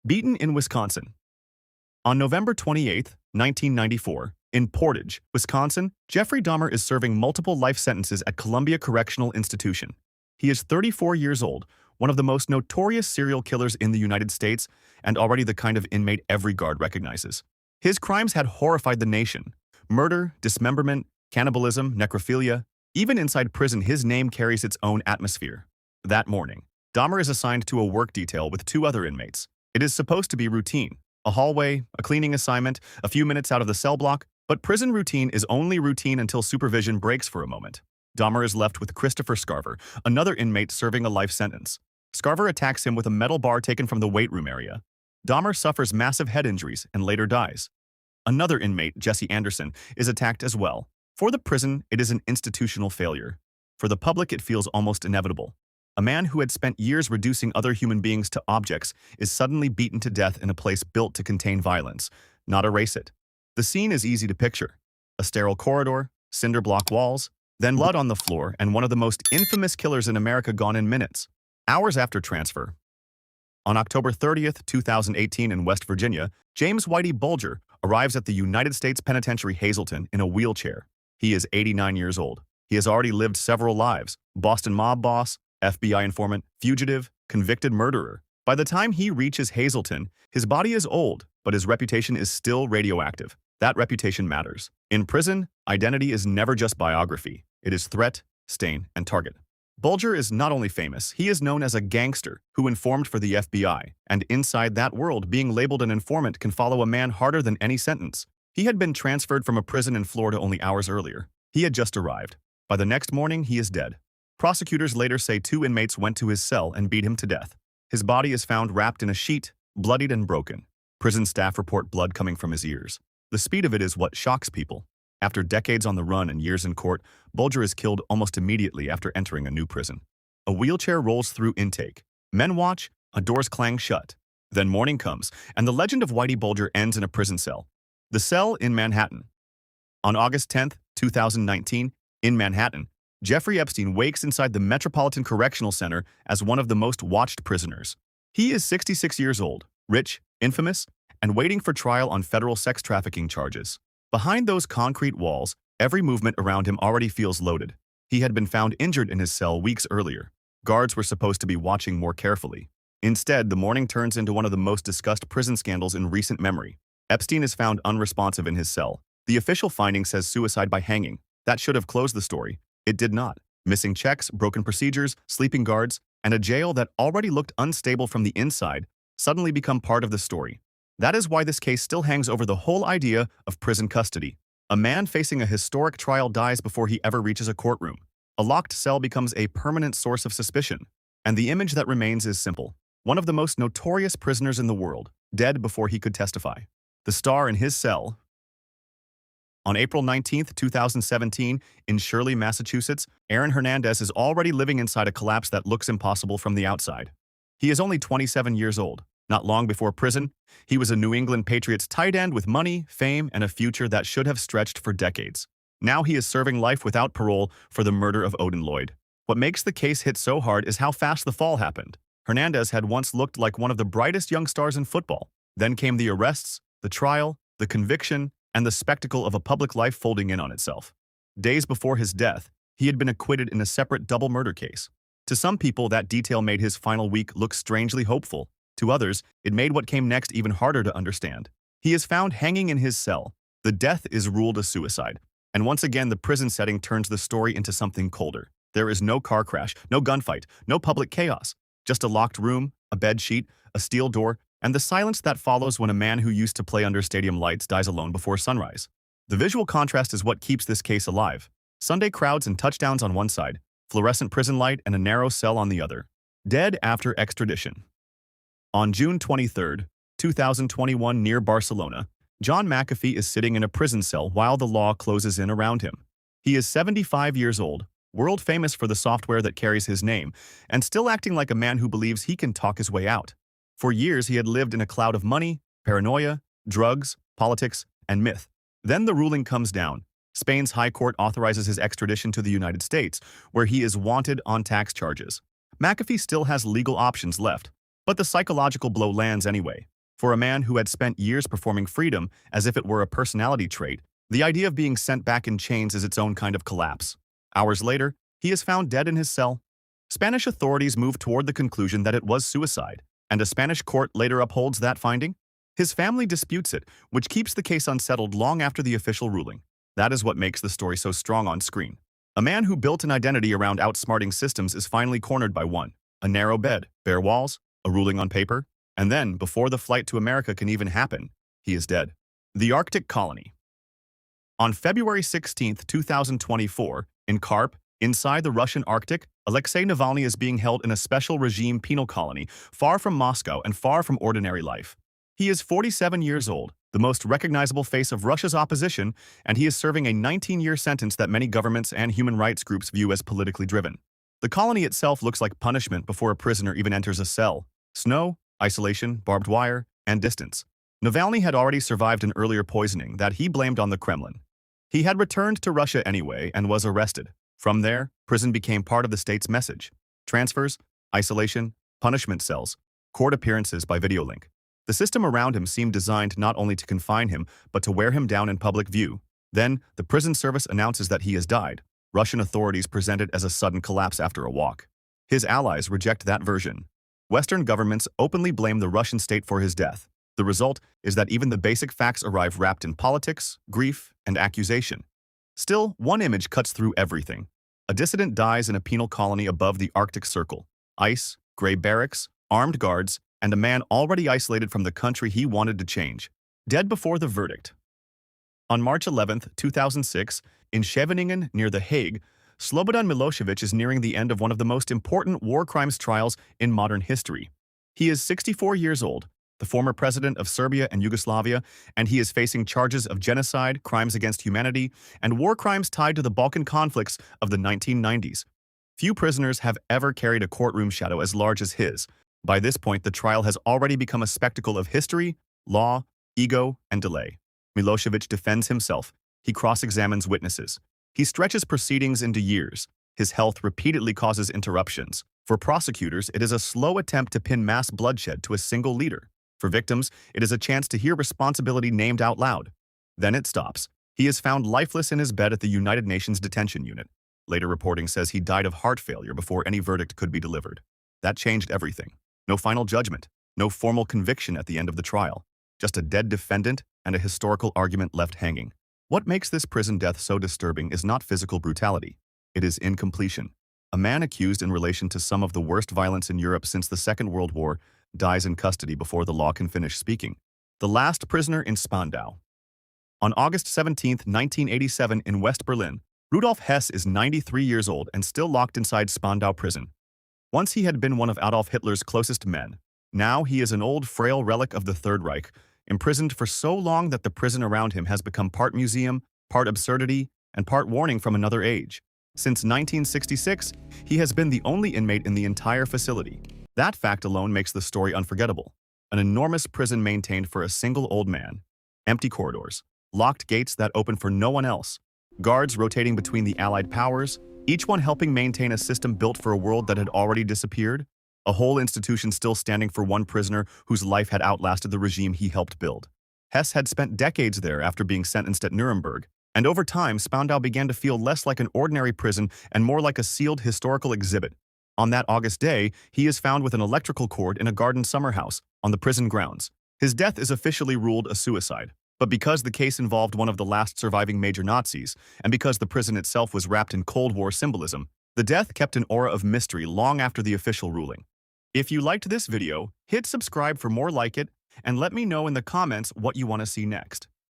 Beaten in Wisconsin. On November 28, 1994, in Portage, Wisconsin, Jeffrey Dahmer is serving multiple life sentences at Columbia Correctional Institution. He is 34 years old, one of the most notorious serial killers in the United States, and already the kind of inmate every guard recognizes. His crimes had horrified the nation. Murder, dismemberment, cannibalism, necrophilia. Even inside prison, his name carries its own atmosphere. That morning, Dahmer is assigned to a work detail with two other inmates. It is supposed to be routine. A hallway, a cleaning assignment, a few minutes out of the cell block, but prison routine is only routine until supervision breaks for a moment. Dahmer is left with Christopher Scarver, another inmate serving a life sentence. Scarver attacks him with a metal bar taken from the weight room area. Dahmer suffers massive head injuries and later dies. Another inmate, Jesse Anderson, is attacked as well. For the prison, it is an institutional failure. For the public, it feels almost inevitable. A man who had spent years reducing other human beings to objects is suddenly beaten to death in a place built to contain violence, not erase it. The scene is easy to picture. A sterile corridor, cinder block walls, then blood on the floor, and one of the most infamous killers in America gone in minutes. Hours after transfer. On October 30th, 2018 in West Virginia, James Whitey Bulger arrives at the United States Penitentiary Hazleton in a wheelchair. He is 89 years old. He has already lived several lives: Boston mob boss, FBI informant, fugitive, convicted murderer. By the time he reaches Hazleton, his body is old, but his reputation is still radioactive. That reputation matters. In prison, identity is never just biography. It is threat, stain, and target. Bulger is not only famous, he is known as a gangster who informed for the FBI, and inside that world, being labeled an informant can follow a man harder than any sentence. He had been transferred from a prison in Florida only hours earlier. He had just arrived. By the next morning, he is dead. Prosecutors later say two inmates went to his cell and beat him to death. His body is found wrapped in a sheet, bloodied and broken. Prison staff report blood coming from his ears. The speed of it is what shocks people. After decades on the run and years in court, Bulger is killed almost immediately after entering a new prison. A wheelchair rolls through intake. Men watch, doors clang shut. Then morning comes, and the legend of Whitey Bulger ends in a prison cell. The cell in Manhattan. On August 10th, 2019, in Manhattan, Jeffrey Epstein wakes inside the Metropolitan Correctional Center as one of the most watched prisoners. He is 66 years old, rich, infamous, and waiting for trial on federal sex trafficking charges. Behind those concrete walls, every movement around him already feels loaded. He had been found injured in his cell weeks earlier. Guards were supposed to be watching more carefully. Instead, the morning turns into one of the most discussed prison scandals in recent memory. Epstein is found unresponsive in his cell. The official finding says suicide by hanging. That should have closed the story. It did not. Missing checks, broken procedures, sleeping guards, and a jail that already looked unstable from the inside suddenly become part of the story. That is why this case still hangs over the whole idea of prison custody. A man facing a historic trial dies before he ever reaches a courtroom. A locked cell becomes a permanent source of suspicion. And the image that remains is simple. One of the most notorious prisoners in the world, dead before he could testify. The star in his cell. On April 19, 2017, in Shirley, Massachusetts, Aaron Hernandez is already living inside a collapse that looks impossible from the outside. He is only 27 years old. Not long before prison, he was a New England Patriots tight end with money, fame, and a future that should have stretched for decades. Now he is serving life without parole for the murder of Odin Lloyd. What makes the case hit so hard is how fast the fall happened. Hernandez had once looked like one of the brightest young stars in football. Then came the arrests, the trial, the conviction, and the spectacle of a public life folding in on itself. Days before his death, he had been acquitted in a separate double murder case. To some people, that detail made his final week look strangely hopeful. To others, it made what came next even harder to understand. He is found hanging in his cell. The death is ruled a suicide. And once again, the prison setting turns the story into something colder. There is no car crash, no gunfight, no public chaos. Just a locked room, a bed sheet, a steel door, and the silence that follows when a man who used to play under stadium lights dies alone before sunrise. The visual contrast is what keeps this case alive. Sunday crowds and touchdowns on one side, fluorescent prison light and a narrow cell on the other. Dead after extradition. On June 23, 2021, near Barcelona, John McAfee is sitting in a prison cell while the law closes in around him. He is 75 years old, world famous for the software that carries his name, and still acting like a man who believes he can talk his way out. For years, he had lived in a cloud of money, paranoia, drugs, politics, and myth. Then the ruling comes down. Spain's High Court authorizes his extradition to the United States, where he is wanted on tax charges. McAfee still has legal options left, but the psychological blow lands anyway. For a man who had spent years performing freedom as if it were a personality trait, the idea of being sent back in chains is its own kind of collapse. Hours later, he is found dead in his cell. Spanish authorities moved toward the conclusion that it was suicide, and a Spanish court later upholds that finding. His family disputes it, which keeps the case unsettled long after the official ruling. That is what makes the story so strong on screen. A man who built an identity around outsmarting systems is finally cornered by one. A narrow bed, bare walls, a ruling on paper, and then, before the flight to America can even happen, he is dead. The Arctic Colony. On February 16, 2024, in Karp, inside the Russian Arctic, Alexei Navalny is being held in a special regime penal colony, far from Moscow and far from ordinary life. He is 47 years old, the most recognizable face of Russia's opposition, and he is serving a 19-year sentence that many governments and human rights groups view as politically driven. The colony itself looks like punishment before a prisoner even enters a cell. Snow, isolation, barbed wire, and distance. Navalny had already survived an earlier poisoning that he blamed on the Kremlin. He had returned to Russia anyway and was arrested. From there, prison became part of the state's message. Transfers, isolation, punishment cells, court appearances by video link. The system around him seemed designed not only to confine him, but to wear him down in public view. Then, the prison service announces that he has died. Russian authorities present it as a sudden collapse after a walk. His allies reject that version. Western governments openly blame the Russian state for his death. The result is that even the basic facts arrive wrapped in politics, grief, and accusation. Still, one image cuts through everything. A dissident dies in a penal colony above the Arctic Circle. Ice, gray barracks, armed guards, and a man already isolated from the country he wanted to change. Dead before the verdict. On March 11, 2006, in Scheveningen near The Hague, Slobodan Milosevic is nearing the end of one of the most important war crimes trials in modern history. He is 64 years old, the former president of Serbia and Yugoslavia, and he is facing charges of genocide, crimes against humanity, and war crimes tied to the Balkan conflicts of the 1990s. Few prisoners have ever carried a courtroom shadow as large as his. By this point, the trial has already become a spectacle of history, law, ego, and delay. Milosevic defends himself. He cross-examines witnesses. He stretches proceedings into years. His health repeatedly causes interruptions. For prosecutors, it is a slow attempt to pin mass bloodshed to a single leader. For victims, it is a chance to hear responsibility named out loud. Then it stops. He is found lifeless in his bed at the United Nations detention unit. Later reporting says he died of heart failure before any verdict could be delivered. That changed everything. No final judgment, no formal conviction at the end of the trial, just a dead defendant and a historical argument left hanging. What makes this prison death so disturbing is not physical brutality. It is incompletion. A man accused in relation to some of the worst violence in Europe since the Second World War dies in custody before the law can finish speaking. The last prisoner in Spandau. On August 17, 1987, in West Berlin, Rudolf Hess is 93 years old and still locked inside Spandau prison. Once he had been one of Adolf Hitler's closest men. Now he is an old, frail relic of the Third Reich, imprisoned for so long that the prison around him has become part museum, part absurdity, and part warning from another age. Since 1966, he has been the only inmate in the entire facility. That fact alone makes the story unforgettable. An enormous prison maintained for a single old man. Empty corridors. Locked gates that open for no one else. Guards rotating between the Allied powers, each one helping maintain a system built for a world that had already disappeared. A whole institution still standing for one prisoner whose life had outlasted the regime he helped build. Hess had spent decades there after being sentenced at Nuremberg, and over time, Spandau began to feel less like an ordinary prison and more like a sealed historical exhibit. On that August day, he is found with an electrical cord in a garden summer house on the prison grounds. His death is officially ruled a suicide. But because the case involved one of the last surviving major Nazis, and because the prison itself was wrapped in Cold War symbolism, the death kept an aura of mystery long after the official ruling. If you liked this video, hit subscribe for more like it, and let me know in the comments what you want to see next.